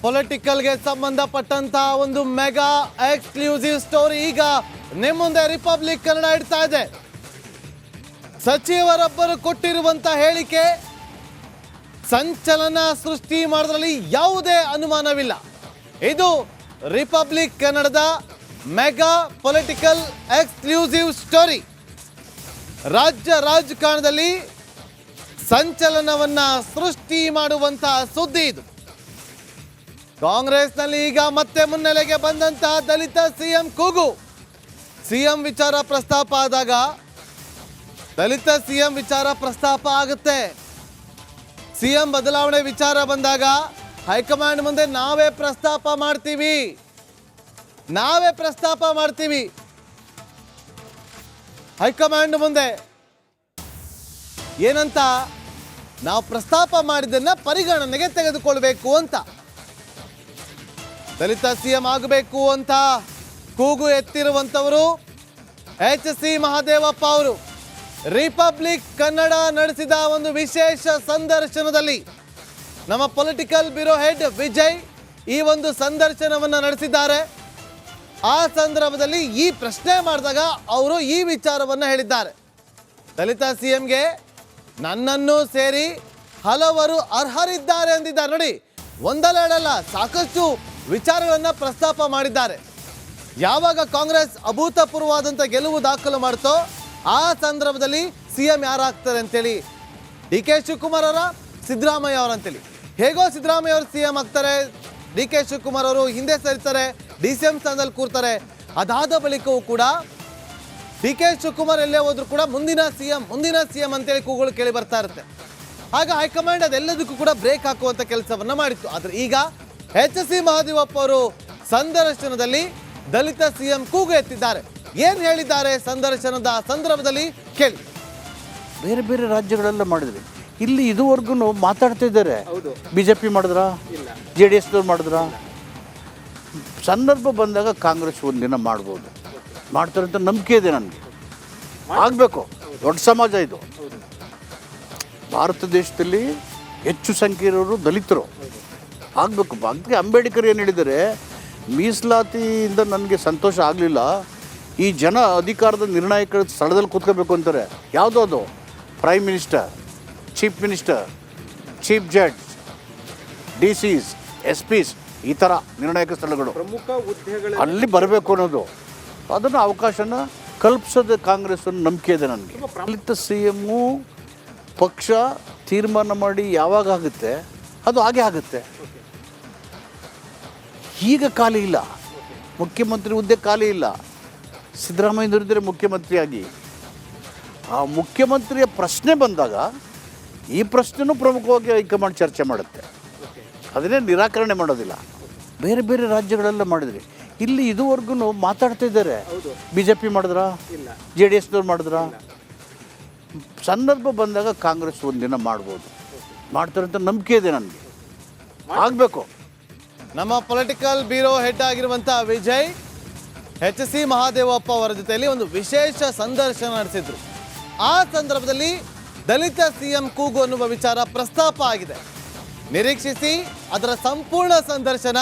ಪೊಲಿಟಿಕಲ್ಗೆ ಸಂಬಂಧಪಟ್ಟಂತ ಒಂದು mega exclusive story ಈಗ ನಿಮ್ಮ ಮುಂದೆ ರಿಪಬ್ಲಿಕ್ ಕನ್ನಡ ಇಡ್ತಾ ಇದೆ. ಸಚಿವರೊಬ್ಬರು ಕೊಟ್ಟಿರುವಂತ ಹೇಳಿಕೆ ಸಂಚಲನ ಸೃಷ್ಟಿ ಮಾಡೋದ್ರಲ್ಲಿ ಯಾವುದೇ ಅನುಮಾನವಿಲ್ಲ. ಇದು ರಿಪಬ್ಲಿಕ್ ಕನ್ನಡದ ಮೆಗಾ ಪೊಲಿಟಿಕಲ್ ಎಕ್ಸ್ಕ್ಲೂಸಿವ್ ಸ್ಟೋರಿ. ರಾಜ್ಯ ರಾಜಕಾರಣದಲ್ಲಿ ಸಂಚಲನವನ್ನ ಸೃಷ್ಟಿ ಮಾಡುವಂತ ಸುದ್ದಿ ಇದು. ಕಾಂಗ್ರೆಸ್ನಲ್ಲಿ ಈಗ ಮತ್ತೆ ಮುನ್ನೆಲೆಗೆ ಬಂದಂತಹ ದಲಿತ ಸಿಎಂ ಕೂಗು. ಸಿಎಂ ವಿಚಾರ ಪ್ರಸ್ತಾಪ ಆದಾಗ ದಲಿತ ಸಿಎಂ ವಿಚಾರ ಪ್ರಸ್ತಾಪ ಆಗುತ್ತೆ. ಸಿಎಂ ಬದಲಾವಣೆ ವಿಚಾರ ಬಂದಾಗ ಹೈಕಮಾಂಡ್ ಮುಂದೆ ನಾವೇ ಪ್ರಸ್ತಾಪ ಮಾಡ್ತೀವಿ. ಹೈಕಮಾಂಡ್ ಮುಂದೆ ಏನಂತ, ನಾವು ಪ್ರಸ್ತಾಪ ಮಾಡಿದ್ದನ್ನ ಪರಿಗಣನೆಗೆ ತೆಗೆದುಕೊಳ್ಬೇಕು ಅಂತ, ದಲಿತ ಸಿಎಂ ಆಗಬೇಕು ಅಂತ ಕೂಗು ಎತ್ತಿರುವಂತವರು HC ಮಹದೇವಪ್ಪ ಅವರು. ರಿಪಬ್ಲಿಕ್ ಕನ್ನಡ ನಡೆಸಿದ ಒಂದು ವಿಶೇಷ ಸಂದರ್ಶನದಲ್ಲಿ ನಮ್ಮ ಪೊಲಿಟಿಕಲ್ ಬ್ಯೂರೋ ಹೆಡ್ ವಿಜಯ್ ಈ ಒಂದು ಸಂದರ್ಶನವನ್ನು ನಡೆಸಿದ್ದಾರೆ. ಆ ಸಂದರ್ಭದಲ್ಲಿ ಈ ಪ್ರಶ್ನೆ ಮಾಡಿದಾಗ ಅವರು ಈ ವಿಚಾರವನ್ನು ಹೇಳಿದ್ದಾರೆ. ದಲಿತ ಸಿಎಂಗೆ ನನ್ನನ್ನು ಸೇರಿ ಹಲವರು ಅರ್ಹರಿದ್ದಾರೆ ಅಂದಿದ್ದಾರೆ. ನೋಡಿ, ಒಂದಲ್ಲ ಸಾಕಷ್ಟು ವಿಚಾರಗಳನ್ನು ಪ್ರಸ್ತಾಪ ಮಾಡಿದ್ದಾರೆ. ಯಾವಾಗ ಕಾಂಗ್ರೆಸ್ ಅಭೂತಪೂರ್ವವಾದಂಥ ಗೆಲುವು ದಾಖಲು ಮಾಡ್ತೋ ಆ ಸಂದರ್ಭದಲ್ಲಿ ಸಿಎಂ ಯಾರಾಗ್ತಾರೆ ಅಂತೇಳಿ DK ಶಿವಕುಮಾರ್ ಅವರ, ಸಿದ್ದರಾಮಯ್ಯ ಅವರ ಅಂತೇಳಿ. ಹೇಗೋ ಸಿದ್ದರಾಮಯ್ಯ ಅವರು ಸಿಎಂ ಆಗ್ತಾರೆ, DK ಶಿವಕುಮಾರ್ ಅವರು ಹಿಂದೆ ಸರಿತಾರೆ, DCM ಸ್ಥಾನದಲ್ಲಿ ಕೂರ್ತಾರೆ. ಅದಾದ ಬಳಿಕವೂ ಕೂಡ DK ಶಿವಕುಮಾರ್ ಎಲ್ಲೇ ಹೋದ್ರು ಕೂಡ ಮುಂದಿನ ಸಿಎಂ ಅಂತೇಳಿ ಕೂಗುಗಳು ಕೇಳಿ ಬರ್ತಾ ಇರುತ್ತೆ. ಆಗ ಹೈಕಮಾಂಡ್ ಅದೆಲ್ಲದಕ್ಕೂ ಕೂಡ ಬ್ರೇಕ್ ಹಾಕುವಂತ ಕೆಲಸವನ್ನ ಮಾಡಿತ್ತು. ಆದ್ರೆ ಈಗ HC ಮಹದೇವಪ್ಪ ಅವರು ಸಂದರ್ಶನದಲ್ಲಿ ದಲಿತ ಸಿಎಂ ಕೂಗು ಎತ್ತಿದ್ದಾರೆ. ಏನ್ ಹೇಳಿದ್ದಾರೆ ಸಂದರ್ಶನದ ಸಂದರ್ಭದಲ್ಲಿ ಕೇಳಿ. ಬೇರೆ ಬೇರೆ ರಾಜ್ಯಗಳೆಲ್ಲ ಮಾಡಿದ್ರಿ, ಇಲ್ಲಿ ಇದುವರೆಗೂ ಮಾತಾಡ್ತಾ ಇದ್ದಾರೆ. ಬಿಜೆಪಿ ಮಾಡಿದ್ರ, JDS ಮಾಡಿದ್ರ, ಸಂದರ್ಭ ಬಂದಾಗ ಕಾಂಗ್ರೆಸ್ ಒಂದಿನ ಮಾಡ್ಬೋದು, ಮಾಡ್ತಾರೆ ಅಂತ ನಂಬಿಕೆ ಇದೆ ನನಗೆ. ಆಗಬೇಕು, ದೊಡ್ಡ ಸಮಾಜ ಇದು. ಭಾರತ ದೇಶದಲ್ಲಿ ಹೆಚ್ಚು ಸಂಖ್ಯೆ ಇರೋರು ದಲಿತರು ಆಗಬೇಕು. ಅದಕ್ಕೆ ಅಂಬೇಡ್ಕರ್ ಏನು ಹೇಳಿದ್ದಾರೆ, ಮೀಸಲಾತಿಯಿಂದ ನನಗೆ ಸಂತೋಷ ಆಗಲಿಲ್ಲ, ಈ ಜನ ಅಧಿಕಾರದ ನಿರ್ಣಾಯಕ ಸ್ಥಳದಲ್ಲಿ ಕೂತ್ಕೋಬೇಕು ಅಂತಾರೆ. ಯಾವುದೋ ಅದು prime minister, chief minister, chief judge, DCs, SPs, ಈ ಥರ ನಿರ್ಣಾಯಕ ಸ್ಥಳಗಳು ಪ್ರಮುಖ ಹುದ್ದೆಗಳು ಅಲ್ಲಿ ಬರಬೇಕು ಅನ್ನೋದು, ಅದನ್ನು ಅವಕಾಶನ ಕಲ್ಪಿಸೋದು ಕಾಂಗ್ರೆಸ್ ಅನ್ನೋ ನಂಬಿಕೆ ಇದೆ ನನಗೆ. ದಲಿತ ಸಿಎಮ್ಮು ಪಕ್ಷ ತೀರ್ಮಾನ ಮಾಡಿ ಯಾವಾಗ ಆಗುತ್ತೆ ಅದು ಹಾಗೆ ಆಗುತ್ತೆ. ಈಗ ಖಾಲಿ ಇಲ್ಲ, ಮುಖ್ಯಮಂತ್ರಿ ಹುದ್ದೆ ಖಾಲಿ ಇಲ್ಲ. ಸಿದ್ದರಾಮಯ್ಯನವರಿದ್ದರೆ ಮುಖ್ಯಮಂತ್ರಿಯಾಗಿ ಆ ಮುಖ್ಯಮಂತ್ರಿಯ ಪ್ರಶ್ನೆ ಬಂದಾಗ ಈ ಪ್ರಶ್ನೆನೂ ಪ್ರಮುಖವಾಗಿ ಹೈಕಮಾಂಡ್ ಚರ್ಚೆ ಮಾಡುತ್ತೆ, ಅದನ್ನೇ ನಿರಾಕರಣೆ ಮಾಡೋದಿಲ್ಲ. ಬೇರೆ ಬೇರೆ ರಾಜ್ಯಗಳೆಲ್ಲ ಮಾಡಿದ್ರಿ, ಇಲ್ಲಿ ಇದುವರೆಗೂ ಮಾತಾಡ್ತಾ ಇದ್ದಾರೆ. ಬಿಜೆಪಿ ಮಾಡಿದ್ರ, JDS ಮಾಡಿದ್ರ, ಸಂದರ್ಭ ಬಂದಾಗ ಕಾಂಗ್ರೆಸ್ ಒಂದಿನ ಮಾಡ್ಬೋದು, ಮಾಡ್ತಾರೆ ಅಂತ ನಂಬಿಕೆ ಇದೆ ನನಗೆ. ಆಗಬೇಕು. ನಮ್ಮ ಪೊಲಿಟಿಕಲ್ ಬ್ಯೂರೋ ಹೆಡ್ ಆಗಿರುವಂಥ ವಿಜಯ್ HC ಮಹದೇವಪ್ಪ ಅವರ ಜೊತೆಯಲ್ಲಿ ಒಂದು ವಿಶೇಷ ಸಂದರ್ಶನ ನಡೆಸಿದ್ರು. ಆ ಸಂದರ್ಭದಲ್ಲಿ ದಲಿತ ಸಿಎಂ ಕೂಗು ಅನ್ನುವ ವಿಚಾರ ಪ್ರಸ್ತಾಪ ಆಗಿದೆ. ನಿರೀಕ್ಷಿಸಿ, ಅದರ ಸಂಪೂರ್ಣ ಸಂದರ್ಶನ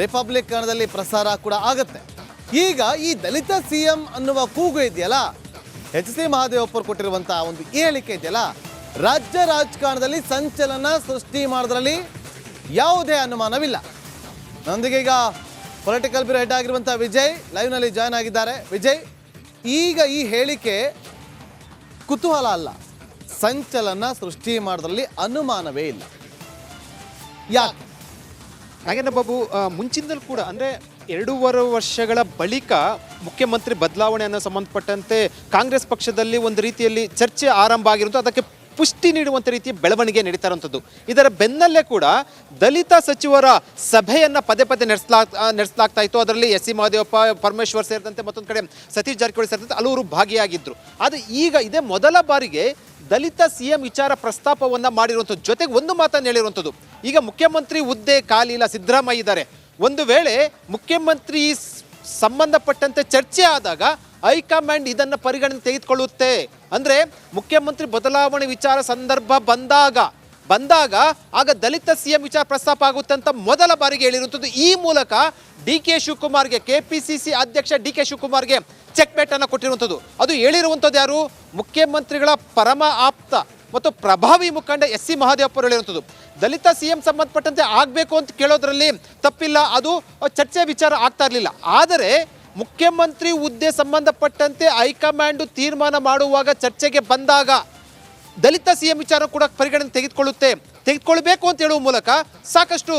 ರಿಪಬ್ಲಿಕ್ ಕನ್ನಡದಲ್ಲಿ ಪ್ರಸಾರ ಕೂಡ ಆಗುತ್ತೆ. ಈಗ ಈ ದಲಿತ ಸಿಎಂ ಅನ್ನುವ ಕೂಗು ಇದೆಯಲ್ಲ, HC ಮಹದೇವಪ್ಪ ಕೊಟ್ಟಿರುವಂತಹ ಒಂದು ಹೇಳಿಕೆ ಇದೆಯಲ್ಲ, ರಾಜ್ಯ ರಾಜಕಾರಣದಲ್ಲಿ ಸಂಚಲನ ಸೃಷ್ಟಿ ಮಾಡೋದ್ರಲ್ಲಿ ಯಾವುದೇ ಅನುಮಾನವಿಲ್ಲ. ನೊಂದಿಗೆ ಈಗ ಪೊಲಿಟಿಕಲ್ ಬ್ಯೂರೋ ಹೆಡ್ ಆಗಿರುವಂಥ ವಿಜಯ್ ಲೈವ್ನಲ್ಲಿ ಜಾಯ್ನ್ ಆಗಿದ್ದಾರೆ. ವಿಜಯ್, ಈಗ ಈ ಹೇಳಿಕೆ ಕುತೂಹಲ ಅಲ್ಲ, ಸಂಚಲನ ಸೃಷ್ಟಿ ಮಾಡೋದ್ರಲ್ಲಿ ಅನುಮಾನವೇ ಇಲ್ಲ. ಯಾಕೆ? ಹಾಗೇನ ಬಾಬು, ಮುಂಚಿನದಲ್ಲೂ ಕೂಡ ಅಂದರೆ 2.5 ವರ್ಷಗಳ ಬಳಿಕ ಮುಖ್ಯಮಂತ್ರಿ ಬದಲಾವಣೆ ಅನ್ನೋ ಸಂಬಂಧಪಟ್ಟಂತೆ ಕಾಂಗ್ರೆಸ್ ಪಕ್ಷದಲ್ಲಿ ಒಂದು ರೀತಿಯಲ್ಲಿ ಚರ್ಚೆ ಆರಂಭ ಆಗಿರುವಂಥ, ಅದಕ್ಕೆ ಪುಷ್ಟಿ ನೀಡುವಂಥ ರೀತಿಯ ಬೆಳವಣಿಗೆ ನಡೀತಾ ಇರುವಂಥದ್ದು. ಇದರ ಬೆನ್ನಲ್ಲೇ ಕೂಡ ದಲಿತ ಸಚಿವರ ಸಭೆಯನ್ನು ಪದೇ ನಡೆಸಲಾಗ್ತಾ ಇತ್ತು. ಅದರಲ್ಲಿ SC ಮಹದೇವಪ್ಪ, ಪರಮೇಶ್ವರ್ ಸೇರಿದಂತೆ ಮತ್ತೊಂದು ಕಡೆ ಸತೀಶ್ ಜಾರಕಿಹೊಳಿ ಸೇರಿದಂತೆ ಹಲವರು ಭಾಗಿಯಾಗಿದ್ದರು. ಅದು ಈಗ ಇದೇ ಮೊದಲ ಬಾರಿಗೆ ದಲಿತ ಸಿಎಂ ವಿಚಾರ ಪ್ರಸ್ತಾಪವನ್ನು ಮಾಡಿರುವಂಥದ್ದು. ಜೊತೆಗೆ ಒಂದು ಮಾತನ್ನು ಹೇಳಿರುವಂಥದ್ದು, ಈಗ ಮುಖ್ಯಮಂತ್ರಿ ಹುದ್ದೆ ಖಾಲಿ ಇಲ್ಲ, ಸಿದ್ದರಾಮಯ್ಯ ಇದ್ದಾರೆ. ಒಂದು ವೇಳೆ ಮುಖ್ಯಮಂತ್ರಿ ಸಂಬಂಧಪಟ್ಟಂತೆ ಚರ್ಚೆ ಆದಾಗ ಹೈಕಮಾಂಡ್ ಇದನ್ನು ಪರಿಗಣನೆ ತೆಗೆದುಕೊಳ್ಳುತ್ತೆ. ಅಂದರೆ ಮುಖ್ಯಮಂತ್ರಿ ಬದಲಾವಣೆ ವಿಚಾರ ಸಂದರ್ಭ ಬಂದಾಗ ಬಂದಾಗ ಆಗ ದಲಿತ ಸಿಎಂ ವಿಚಾರ ಪ್ರಸ್ತಾಪ ಆಗುತ್ತೆ ಅಂತ ಮೊದಲ ಬಾರಿಗೆ ಹೇಳಿರುವಂಥದ್ದು. ಈ ಮೂಲಕ ಡಿ ಕೆ ಶಿವಕುಮಾರ್ಗೆ, ಕೆಪಿಸಿಸಿ ಅಧ್ಯಕ್ಷ ಡಿ ಕೆ ಶಿವಕುಮಾರ್ಗೆ ಚೆಕ್ ಮೇಟ್ ಅನ್ನು ಕೊಟ್ಟಿರುವಂಥದ್ದು. ಅದು ಹೇಳಿರುವಂಥದ್ದು ಯಾರು? ಮುಖ್ಯಮಂತ್ರಿಗಳ ಪರಮ ಆಪ್ತ ಮತ್ತು ಪ್ರಭಾವಿ ಮುಖಂಡ ಎಸ್ ಸಿ ಮಹದೇವಪ್ಪ ಅವರು ಹೇಳಿರುವಂಥದ್ದು. ದಲಿತ ಸಿಎಂ ಸಂಬಂಧಪಟ್ಟಂತೆ ಆಗಬೇಕು ಅಂತ ಕೇಳೋದ್ರಲ್ಲಿ ತಪ್ಪಿಲ್ಲ, ಅದು ಚರ್ಚೆ ವಿಚಾರ ಆಗ್ತಾ ಇರಲಿಲ್ಲ. ಆದರೆ ಮುಖ್ಯಮಂತ್ರಿ ಹುದ್ದೆ ಸಂಬಂಧಪಟ್ಟಂತೆ ಹೈಕಮಾಂಡ್ ತೀರ್ಮಾನ ಮಾಡುವಾಗ ಚರ್ಚೆಗೆ ಬಂದಾಗ ದಲಿತ ಸಿಎಂ ವಿಚಾರ ಕೂಡ ಪರಿಗಣನೆ ತೆಗೆದುಕೊಳ್ಬೇಕು ಅಂತ ಹೇಳುವ ಮೂಲಕ ಸಾಕಷ್ಟು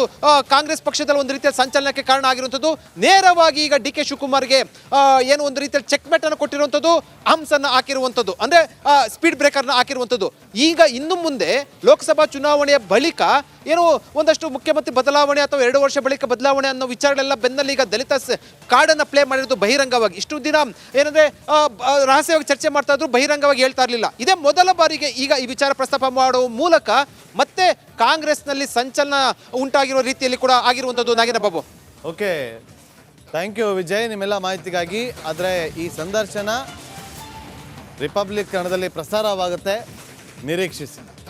ಕಾಂಗ್ರೆಸ್ ಪಕ್ಷದಲ್ಲಿ ಒಂದು ರೀತಿಯ ಸಂಚಲನಕ್ಕೆ ಕಾರಣ ಆಗಿರುವಂಥದ್ದು. ನೇರವಾಗಿ ಈಗ ಡಿ ಕೆ ಶಿವಕುಮಾರ್ಗೆ ಏನು ಒಂದು ರೀತಿಯಲ್ಲಿ ಚೆಕ್ ಮೇಟ್ ಅನ್ನು ಕೊಟ್ಟಿರುವಂಥದ್ದು, ಹಂಸನ್ನು ಹಾಕಿರುವಂಥದ್ದು, ಅಂದರೆ ಸ್ಪೀಡ್ ಬ್ರೇಕರ್ನ ಹಾಕಿರುವಂಥದ್ದು. ಈಗ ಇನ್ನು ಮುಂದೆ ಲೋಕಸಭಾ ಚುನಾವಣೆಯ ಬಳಿಕ ಏನು ಒಂದಷ್ಟು ಮುಖ್ಯಮಂತ್ರಿ ಬದಲಾವಣೆ ಅಥವಾ 2 ವರ್ಷ ಬಳಿಕ ಬದಲಾವಣೆ ಅನ್ನೋ ವಿಚಾರಗಳೆಲ್ಲ ಬೆನ್ನಲ್ಲಿ ಈಗ ದಲಿತ ಕಾರ್ಡನ್ನು ಪ್ಲೇ ಮಾಡಿರೋದು ಬಹಿರಂಗವಾಗಿ. ಇಷ್ಟು ದಿನ ಏನಂದರೆ ರಹಸ್ಯವಾಗಿ ಚರ್ಚೆ ಮಾಡ್ತಾ ಇದ್ರು, ಬಹಿರಂಗವಾಗಿ ಹೇಳ್ತಾ ಇರಲಿಲ್ಲ. ಇದೇ ಮೊದಲ ಬಾರಿಗೆ ಈಗ ಈ ವಿಚಾರ ಪ್ರಸ್ತಾಪ ಮಾಡುವ ಮೂಲಕ ಮತ್ತೆ ಕಾಂಗ್ರೆಸ್ನಲ್ಲಿ ಸಂಚಲನ ಉಂಟಾಗಿರೋ ರೀತಿಯಲ್ಲಿ ಕೂಡ ಆಗಿರುವಂಥದ್ದು. Nagendra Babu, okay, thank you Vijay ನಿಮ್ಮೆಲ್ಲ ಮಾಹಿತಿಗಾಗಿ. ಆದರೆ ಈ ಸಂದರ್ಶನ ರಿಪಬ್ಲಿಕ್ ಕನ್ನಡದಲ್ಲಿ ಪ್ರಸಾರವಾಗುತ್ತೆ, ನಿರೀಕ್ಷಿಸಿ.